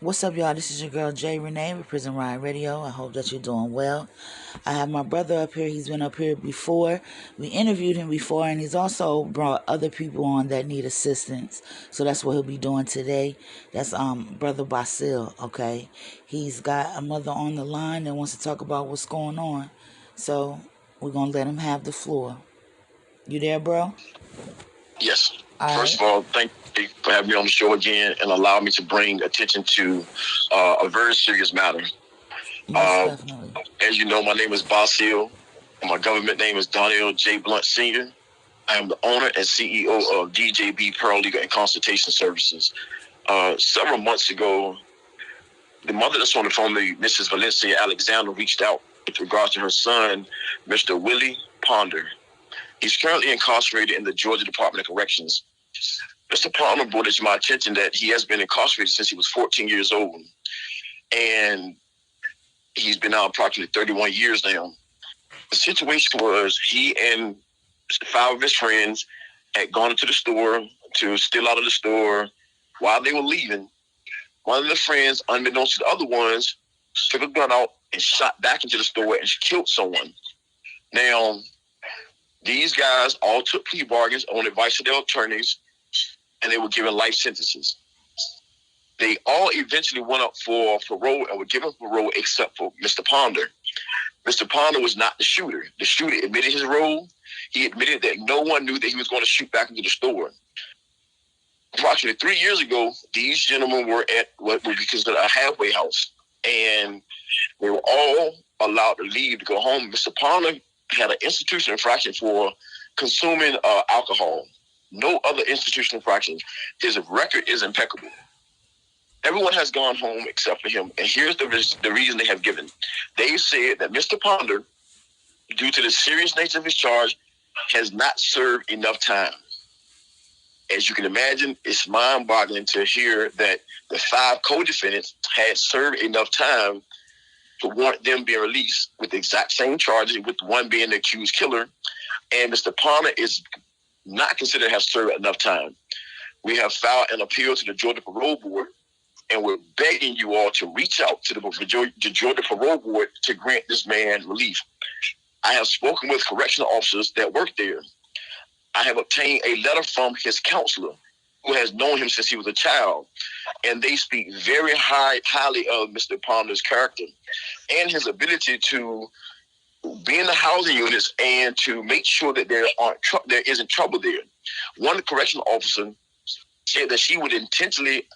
What's up, y'all? This is your girl Jay Renee with Prison Riot Radio. I hope that you're doing well. I have my brother up here. He's been up here before. We interviewed him before, and he's also brought other people on that need assistance. So that's what he'll be doing today. That's Brother Basil. Okay, he's got a mother on the line that wants to talk about what's going on. So we're gonna let him have the floor. You there, bro? Yes. All First right. of all, thank you for having me on the show again and allow me to bring attention to a very serious matter. Most definitely. As you know, my name is Basil, and my government name is Donnell J. Blunt Sr. I am the owner and CEO of DJB Paralegal and Consultation Services. Several months ago, the mother that's on the phone, Mrs. Valencia Alexander, reached out with regards to her son, Mr. Willie Ponder. He's currently incarcerated in the Georgia Department of Corrections. Mr. Palmer brought it to my attention that he has been incarcerated since he was 14 years old. And he's been out approximately 31 years now. The situation was he and 5 of his friends had gone into the store to steal out of the store. While they were leaving, one of the friends, unbeknownst to the other ones, took a gun out and shot back into the store and killed someone. Now, these guys all took plea bargains on advice of their attorneys, and they were given life sentences. They all eventually went up for parole and were given parole except for Mr. Ponder. Mr. Ponder was not the shooter. The shooter admitted his role. He admitted that no one knew that he was going to shoot back into the store. Approximately 3 years ago, these gentlemen were at what would be considered a halfway house, and they were all allowed to leave to go home. Mr. Ponder had an institutional infraction for consuming alcohol. No other institutional infractions. His record is impeccable. Everyone has gone home except for him. And here's the reason they have given. They said that Mr. Ponder, due to the serious nature of his charge, has not served enough time. As you can imagine, it's mind-boggling to hear that the 5 co-defendants had served enough time to warrant them being released with the exact same charges, with one being the accused killer. And Mr. Palmer is not considered to have served enough time. We have filed an appeal to the Georgia Parole Board, and we're begging you all to reach out to the Georgia Parole Board to grant this man relief. I have spoken with correctional officers that work there. I have obtained a letter from his counselor, who has known him since he was a child, and they speak very highly of Mr. Palmer's character and his ability to be in the housing units and to make sure that there isn't trouble there. One correctional officer said that she would intentionally,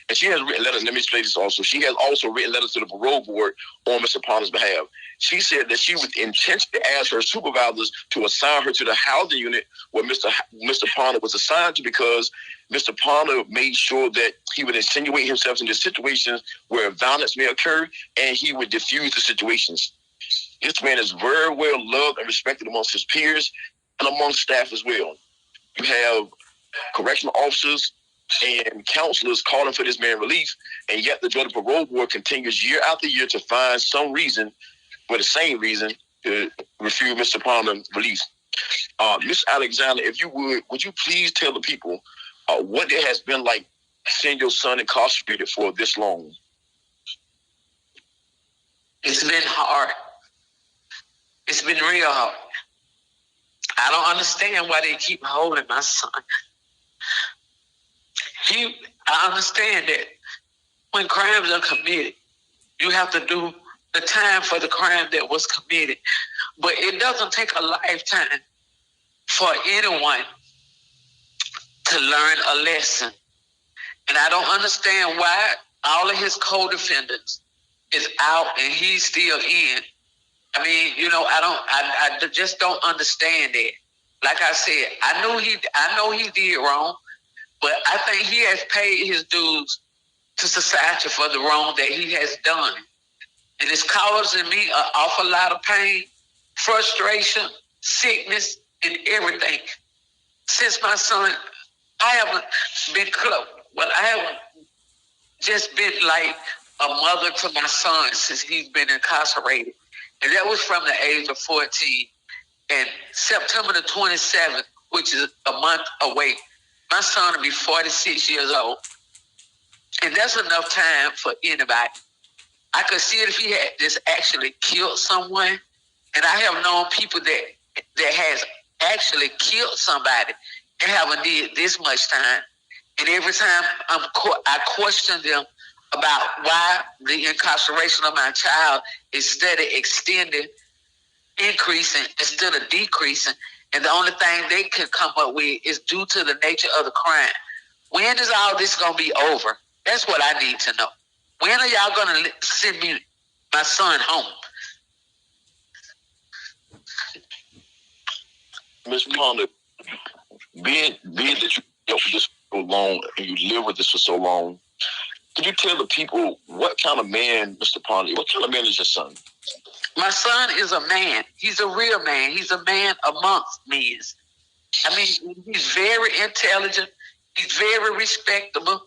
and she has written letters, let me explain this also. She has also written letters to the parole board on Mr. Palmer's behalf. She said that she would intentionally ask her supervisors to assign her to the housing unit where Mr. Palmer was assigned to, because Mr. Palmer made sure that he would insinuate himself into situations where violence may occur, and he would diffuse the situations. This man is very well loved and respected amongst his peers and amongst staff as well. You have correctional officers and counselors calling for this man relief, and yet the Georgia Parole Board continues year after year to find some reason, for the same reason, to refuse Mr. Palmer's release. Ms. Alexander, if you would you please tell the people what it has been like seeing your son incarcerated for this long? It's been hard. It's been real hard. I don't understand why they keep holding my son. I understand that when crimes are committed, you have to do the time for the crime that was committed. But it doesn't take a lifetime for anyone to learn a lesson. And I don't understand why all of his co-defendants is out and he's still in. I mean, I just don't understand that. Like I said, I know he did wrong, but I think he has paid his dues to society for the wrong that he has done. And it's causing me an awful lot of pain, frustration, sickness, and everything. Since my son, I haven't been close. Well, I haven't just been like a mother to my son since he's been incarcerated. And that was from the age of 14. And September the 27th, which is a month away, my son will be 46 years old. And that's enough time for anybody. I could see it if he had just actually killed someone. And I have known people that has actually killed somebody and haven't did this much time. And every time I question them about why the incarceration of my child is steady extending, increasing instead of decreasing. And the only thing they can come up with is due to the nature of the crime. When is all this going to be over? That's what I need to know. When are y'all going to send me my son home? Ms. Ponder, being that you dealt with this for so long and you live with this for so long, could you tell the people what kind of man, Mr. Ponder, what kind of man is your son? My son is a man. He's a real man. He's a man amongst men. I mean, he's very intelligent. He's very respectable,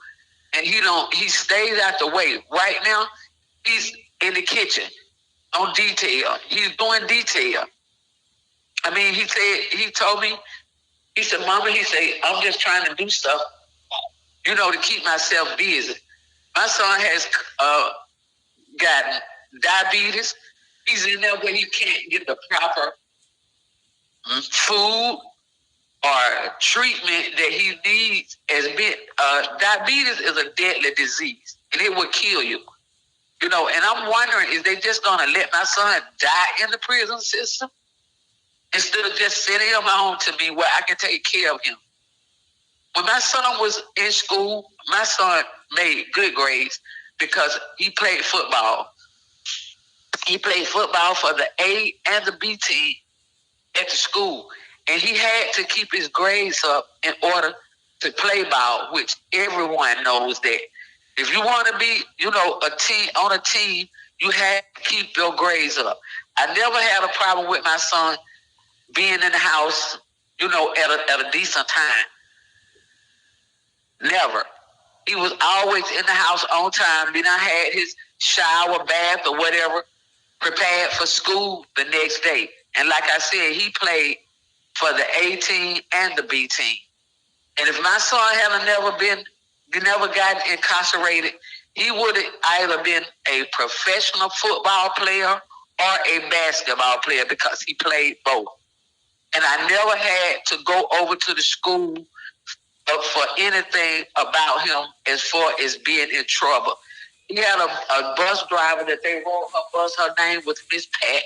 and he stays out the way. Right now, he's in the kitchen on detail. He's doing detail. I mean, he told me, he said, Mama, he said, I'm just trying to do stuff, to keep myself busy. My son has gotten diabetes. He's in there where he can't get the proper food or treatment that he needs. Diabetes is a deadly disease, and it will kill you. And I'm wondering, is they just going to let my son die in the prison system instead of just sending him home to me where I can take care of him? When my son was in school, my son made good grades because he played football. He played football for the A and the B team at the school. And he had to keep his grades up in order to play ball, which everyone knows that if you want to be, on a team, you have to keep your grades up. I never had a problem with my son being in the house, at a decent time. Never. He was always in the house on time. Then I had his shower, bath, or whatever prepared for school the next day. And like I said, he played for the A team and the B team. And if my son had never gotten incarcerated, he would have either been a professional football player or a basketball player because he played both. And I never had to go over to the school for anything about him as far as being in trouble. He had a bus driver that they wrote her bus. Her name was Miss Pat.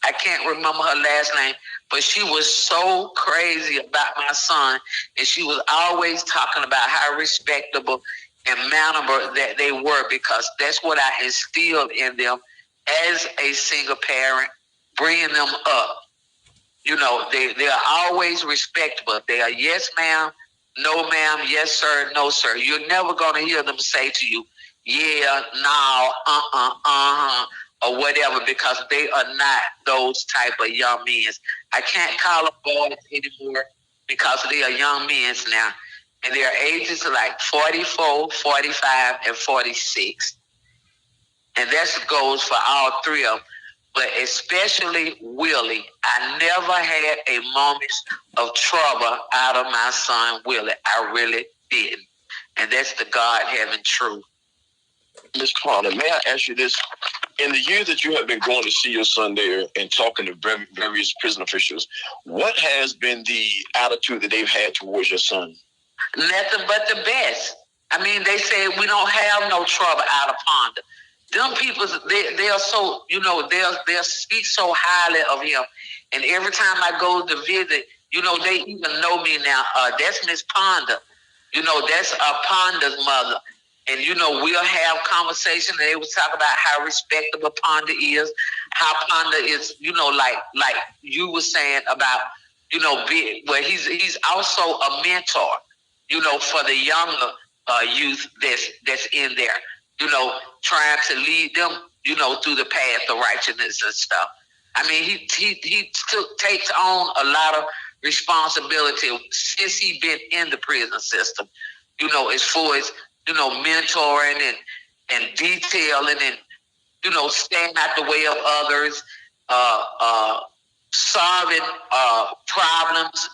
I can't remember her last name, but she was so crazy about my son, and she was always talking about how respectable and mannerable that they were, because that's what I instilled in them as a single parent, bringing them up. They are always respectable. They are yes, ma'am, no, ma'am, yes, sir, no, sir. You're never going to hear them say to you, yeah, no, or whatever, because they are not those type of young men. I can't call them boys anymore because they are young men now. And their ages are like 44, 45, and 46. And that goes for all three of them. But especially Willie, I never had a moment of trouble out of my son Willie. I really didn't. And that's the God having truth. Ms. Connor, may I ask you this? In the years that you have been going to see your son there and talking to various prison officials, what has been the attitude that they've had towards your son? Nothing but the best. I mean, they say we don't have no trouble out of Ponder. Them people, they are so, they'll speak so highly of him. And every time I go to visit, they even know me now. That's Miss Ponder. That's Ponder's mother. And, we'll have conversation. And they will talk about how respectable Ponder is, how Ponder is, like you were saying about, where he's also a mentor, for the younger youth that's in there, trying to lead them, through the path of righteousness and stuff. I mean, he takes on a lot of responsibility since he been in the prison system, as far as, mentoring and detailing and, staying out the way of others, solving problems,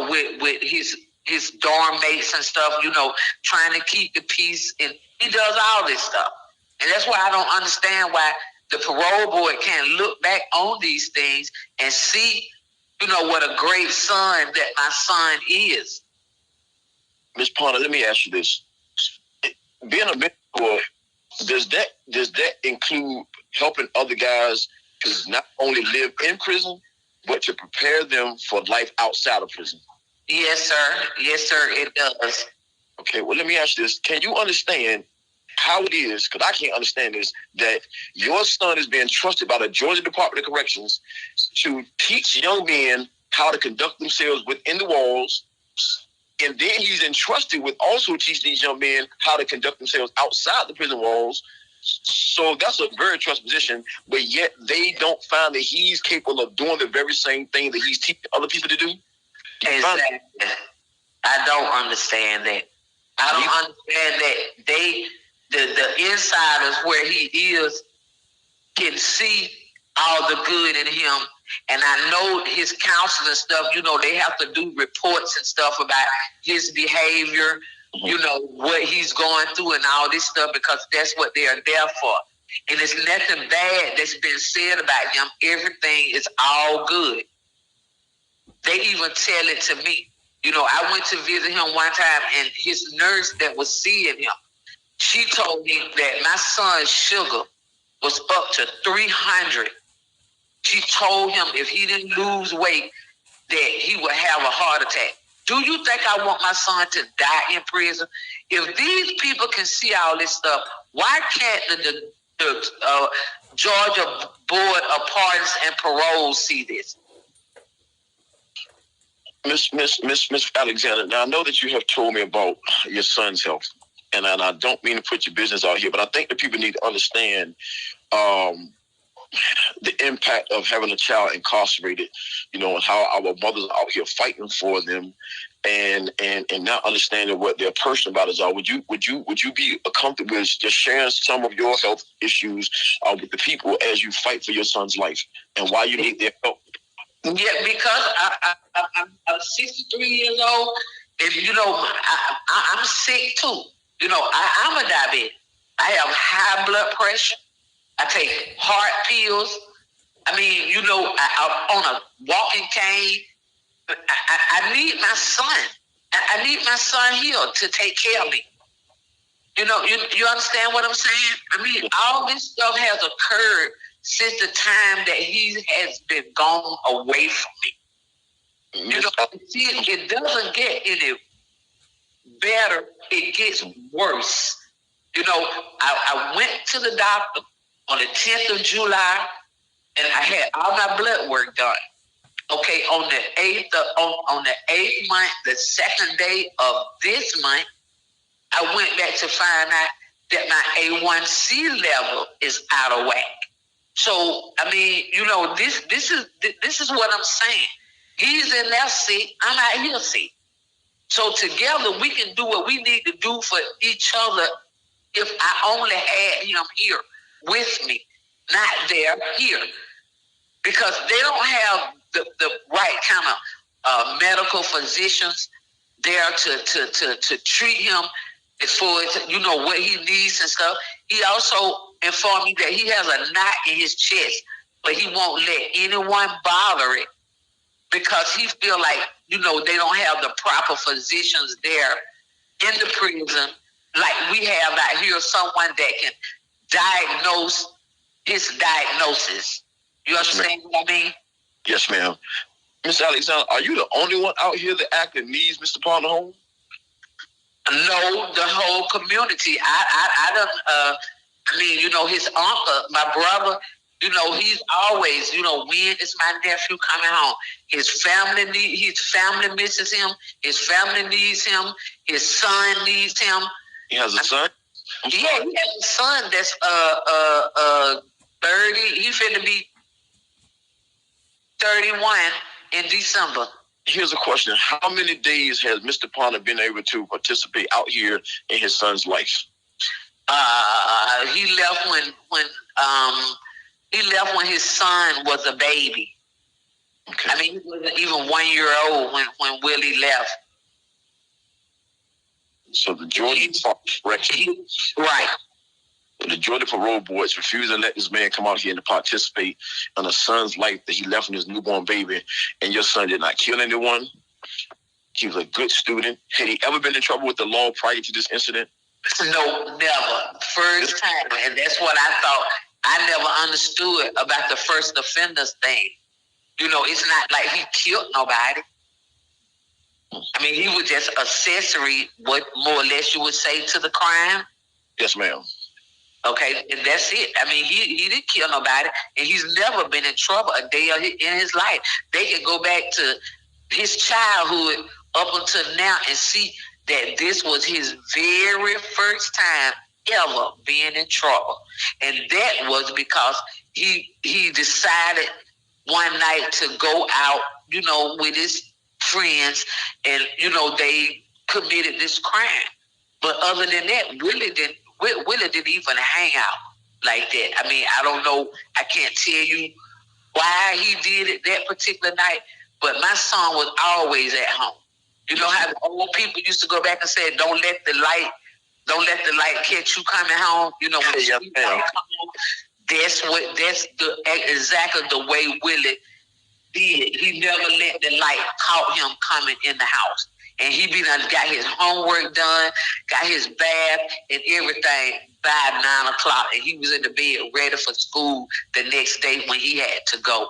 with his his dorm mates and stuff, trying to keep the peace. And he does all this stuff. And that's why I don't understand why the parole board can't look back on these things and see, what a great son that my son is. Ms. Parner, let me ask you this. Being a mentor, does that include helping other guys to not only live in prison, but to prepare them for life outside of prison? Yes, sir. Yes, sir, it does. Okay, well, let me ask you this. Can you understand how it is, because I can't understand this, that your son is being trusted by the Georgia Department of Corrections to teach young men how to conduct themselves within the walls, and then he's entrusted with also teaching these young men how to conduct themselves outside the prison walls? So that's a very trust position, but yet they don't find that he's capable of doing the very same thing that he's teaching other people to do? Exactly. I don't understand that. I don't understand that the insiders where he is can see all the good in him. And I know his counseling stuff, they have to do reports and stuff about his behavior, what he's going through and all this stuff, because that's what they are there for. And it's nothing bad that's been said about him. Everything is all good. They even tell it to me. I went to visit him one time, and his nurse that was seeing him, she told me that my son's sugar was up to 300. She told him if he didn't lose weight, that he would have a heart attack. Do you think I want my son to die in prison? If these people can see all this stuff, why can't the Georgia Board of Pardons and Parole see this? Miss Alexander, now I know that you have told me about your son's health, and I don't mean to put your business out here, but I think that people need to understand the impact of having a child incarcerated, and how our mothers are out here fighting for them, and not understanding what their personal matters are. Would you be comfortable with just sharing some of your health issues with the people as you fight for your son's life and why you need their help? Yeah, because I'm 63 years old, and I'm sick too. I'm a diabetic. I have high blood pressure. I take heart pills. I mean, I'm on a walking cane. I need my son. I need my son here to take care of me. You understand what I'm saying? I mean, all this stuff has occurred since the time that he has been gone away from me. See, it doesn't get any better. It gets worse. I went to the doctor on the 10th of July, and I had all my blood work done. Okay, on the 8th month, the second day of this month, I went back to find out that my A1C level is out of whack. So, I mean, this is what I'm saying. He's in there sick. I'm out here sick. So together we can do what we need to do for each other if I only had him here with me, not there, here. Because they don't have the right kind of medical physicians there to treat him as far as, what he needs and stuff. He also informed me that he has a knot in his chest, but he won't let anyone bother it because he feel like, they don't have the proper physicians there in the prison like we have out here, someone that can diagnose his diagnosis. You understand what I mean? Yes, ma'am. Miss Alexander, are you the only one out here that actually needs Mr. Parner home? No, the whole community. His uncle, my brother, he's always, when is my nephew coming home? His family misses him. His family needs him. His son needs him. He has a son? Yeah, he has a son that's 30. He's finna be 31 in December. Here's a question. How many days has Mr. Parner been able to participate out here in his son's life? He left when his son was a baby. Okay. I mean, he wasn't even 1 year old when Willie left. So the Georgia right. The Georgia parole board is refusing to let this man come out here and to participate in a son's life that he left in his newborn baby. And your son did not kill anyone. He was a good student. Had he ever been in trouble with the law prior to this incident? No, never. First time. And that's what I thought. I never understood about the first offenders thing. You know, it's not like he killed nobody. I mean, he was just accessory, what more or less you would say, to the crime. Yes, ma'am. Okay, and that's it. I mean, he didn't kill nobody, and he's never been in trouble a day in his life. They can go back to his childhood up until now and see that this was his very first time ever being in trouble. And that was because he decided one night to go out, you know, with his friends, and, you know, they committed this crime. But other than that, Willie didn't even hang out like that. I mean, I don't know. I can't tell you why he did it that particular night, but my son was always at home. You know how the old people used to go back and say, don't let the light catch you coming home. You know, when you come home, that's exactly the way Willie did. He never let the light caught him coming in the house. And he got his homework done, got his bath and everything by 9 o'clock. And he was in the bed ready for school the next day when he had to go.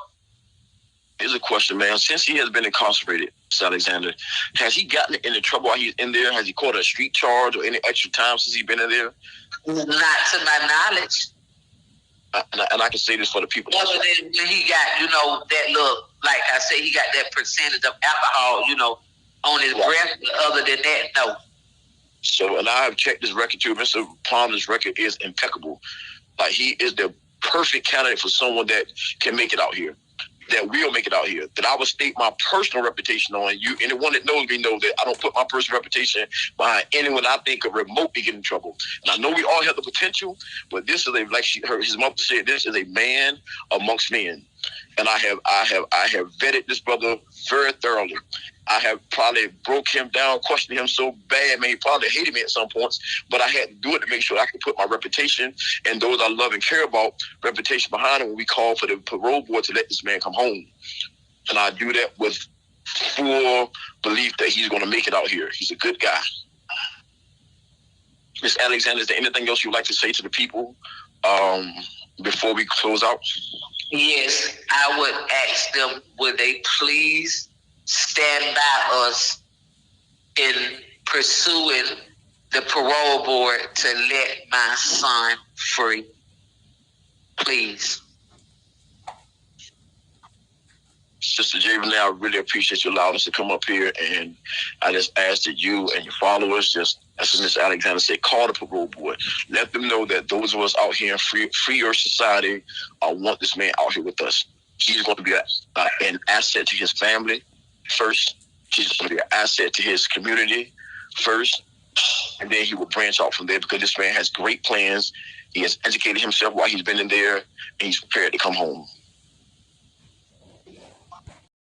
Here's a question, man. Since he has been incarcerated, Mr. Alexander, has he gotten into trouble while he's in there? Has he caught a street charge or any extra time since he's been in there? Not to my knowledge. And I can say this for the people. Other than when he got, you know, that little, like I say, he got that percentage of alcohol, you know, on his breath. Other than that, no. So, and I have checked his record too. Mr. Palmer's record is impeccable. Like, he is the perfect candidate for someone that can make it out here, that will make it out here, that I would stake my personal reputation on. You, anyone that knows me knows that I don't put my personal reputation behind anyone I think could remotely get in trouble. And I know we all have the potential, but this is his mother said, this is a man amongst men. And I have vetted this brother very thoroughly. I have probably broke him down, questioned him so bad, man, he probably hated me at some points, but I had to do it to make sure I could put my reputation and those I love and care about reputation behind him when we call for the parole board to let this man come home. And I do that with full belief that he's going to make it out here. He's a good guy. Ms. Alexander, is there anything else you'd like to say to the people before we close out? Yes, I would ask them, would they please stand by us in pursuing the parole board to let my son free. Please. Sister Javen, I really appreciate you allowing us to come up here, and I just ask that you and your followers, just as Ms. Alexander said, call the parole board. Let them know that those of us out here in freer society want this man out here with us. He's going to be an asset to his family first. He's going to be an asset to his community first, and then he will branch out from there, because this man has great plans. He has educated himself while he's been in there, and he's prepared to come home.